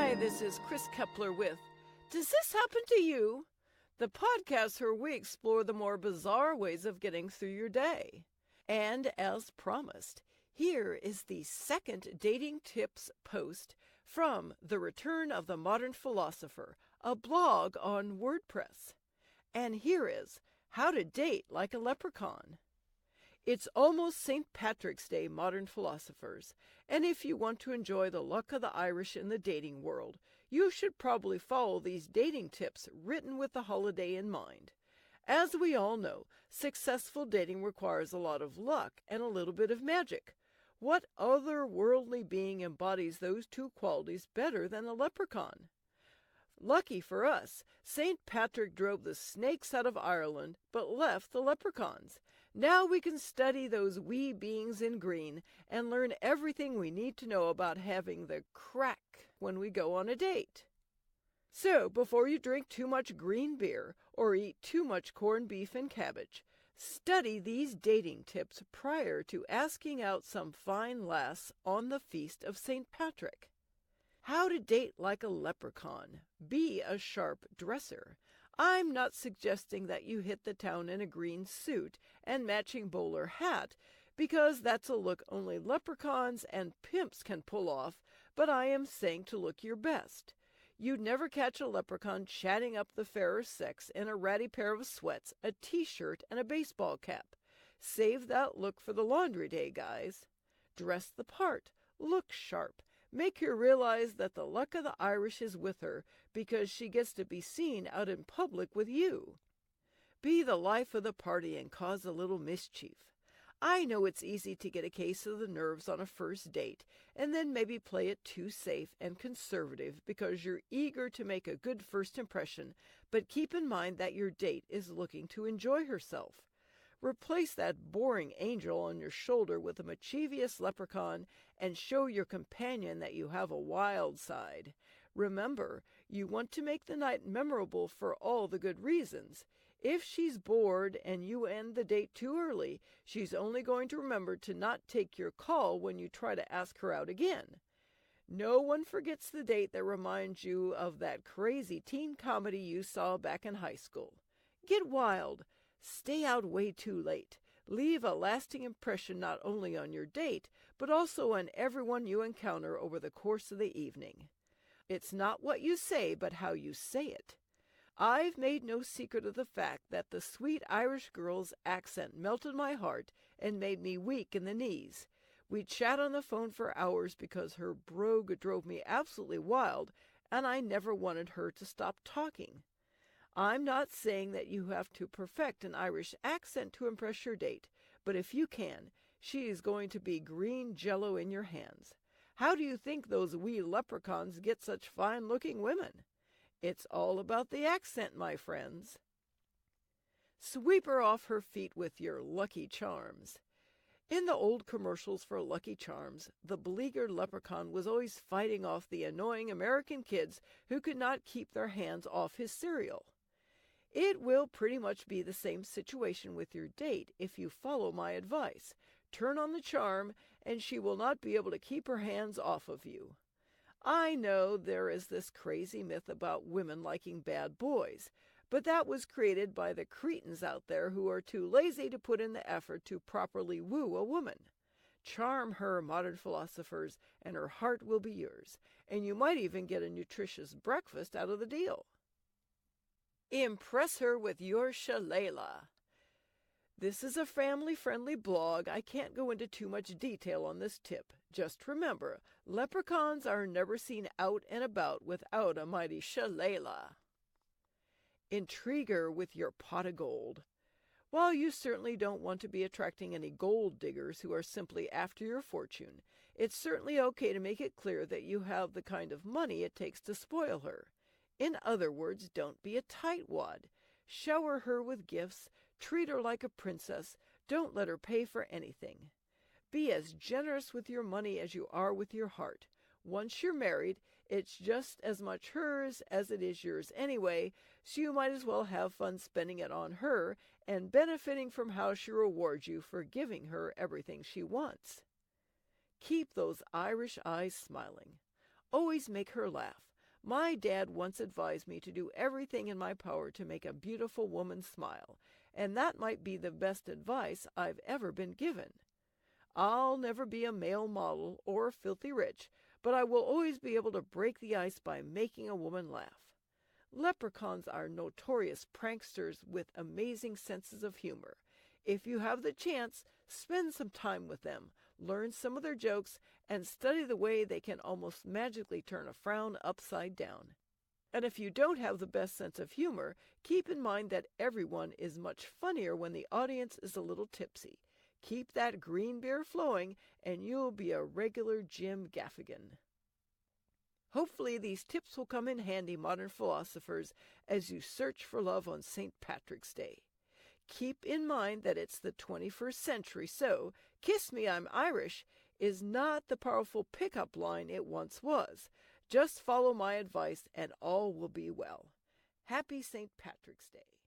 Hi, this is Kris Keppeler with Does This Happen to You? The podcast where we explore the more bizarre ways of getting through your day. And as promised, here is the second dating tips post from The Return of the Modern Philosopher, a blog on WordPress. And here is How to Date Like a Leprechaun. It's almost St. Patrick's Day, modern philosophers, and if you want to enjoy the luck of the Irish in the dating world, you should probably follow these dating tips written with the holiday in mind. As we all know, successful dating requires a lot of luck and a little bit of magic. What otherworldly being embodies those two qualities better than a leprechaun? Lucky for us, St. Patrick drove the snakes out of Ireland, but left the leprechauns. Now we can study those wee beings in green and learn everything we need to know about having the crack when we go on a date. So, before you drink too much green beer or eat too much corned beef and cabbage, study these dating tips prior to asking out some fine lass on the feast of St. Patrick. How to date like a leprechaun. Be a sharp dresser. I'm not suggesting that you hit the town in a green suit and matching bowler hat, because that's a look only leprechauns and pimps can pull off, but I am saying to look your best. You'd never catch a leprechaun chatting up the fairer sex in a ratty pair of sweats, a t-shirt, and a baseball cap. Save that look for the laundry day, guys. Dress the part. Look sharp. Make her realize that the luck of the Irish is with her because she gets to be seen out in public with you. Be the life of the party and cause a little mischief. I know it's easy to get a case of the nerves on a first date and then maybe play it too safe and conservative because you're eager to make a good first impression, but keep in mind that your date is looking to enjoy herself. Replace that boring angel on your shoulder with a mischievous leprechaun and show your companion that you have a wild side. Remember, you want to make the night memorable for all the good reasons. If she's bored and you end the date too early, she's only going to remember to not take your call when you try to ask her out again. No one forgets the date that reminds you of that crazy teen comedy you saw back in high school. Get wild. Stay out way too late. Leave a lasting impression not only on your date, but also on everyone you encounter over the course of the evening. It's not what you say, but how you say it. I've made no secret of the fact that the sweet Irish girl's accent melted my heart and made me weak in the knees. We'd chat on the phone for hours because her brogue drove me absolutely wild, and I never wanted her to stop talking. I'm not saying that you have to perfect an Irish accent to impress your date, but if you can, she is going to be green jello in your hands. How do you think those wee leprechauns get such fine-looking women? It's all about the accent, my friends. Sweep her off her feet with your Lucky Charms. In the old commercials for Lucky Charms, the beleaguered leprechaun was always fighting off the annoying American kids who could not keep their hands off his cereal. It will pretty much be the same situation with your date if you follow my advice. Turn on the charm, and she will not be able to keep her hands off of you. I know there is this crazy myth about women liking bad boys, but that was created by the cretins out there who are too lazy to put in the effort to properly woo a woman. Charm her, modern philosophers, and her heart will be yours, and you might even get a nutritious breakfast out of the deal. Impress her with your shillelagh. This is a family-friendly blog. I can't go into too much detail on this tip. Just remember, leprechauns are never seen out and about without a mighty shillelagh. Intrigue her with your pot of gold. While you certainly don't want to be attracting any gold diggers who are simply after your fortune, it's certainly okay to make it clear that you have the kind of money it takes to spoil her. In other words, don't be a tightwad. Shower her with gifts, treat her like a princess, don't let her pay for anything. Be as generous with your money as you are with your heart. Once you're married, it's just as much hers as it is yours anyway, so you might as well have fun spending it on her and benefiting from how she rewards you for giving her everything she wants. Keep those Irish eyes smiling. Always make her laugh. My dad once advised me to do everything in my power to make a beautiful woman smile, and that might be the best advice I've ever been given. I'll never be a male model or filthy rich, but I will always be able to break the ice by making a woman laugh. Leprechauns are notorious pranksters with amazing senses of humor. If you have the chance, spend some time with them, learn some of their jokes, and study the way they can almost magically turn a frown upside down. And if you don't have the best sense of humor, keep in mind that everyone is much funnier when the audience is a little tipsy. Keep that green beer flowing, and you'll be a regular Jim Gaffigan. Hopefully these tips will come in handy, modern philosophers, as you search for love on St. Patrick's Day. Keep in mind that it's the 21st century, so "Kiss me, I'm Irish" is not the powerful pickup line it once was. Just follow my advice and all will be well. Happy St. Patrick's Day.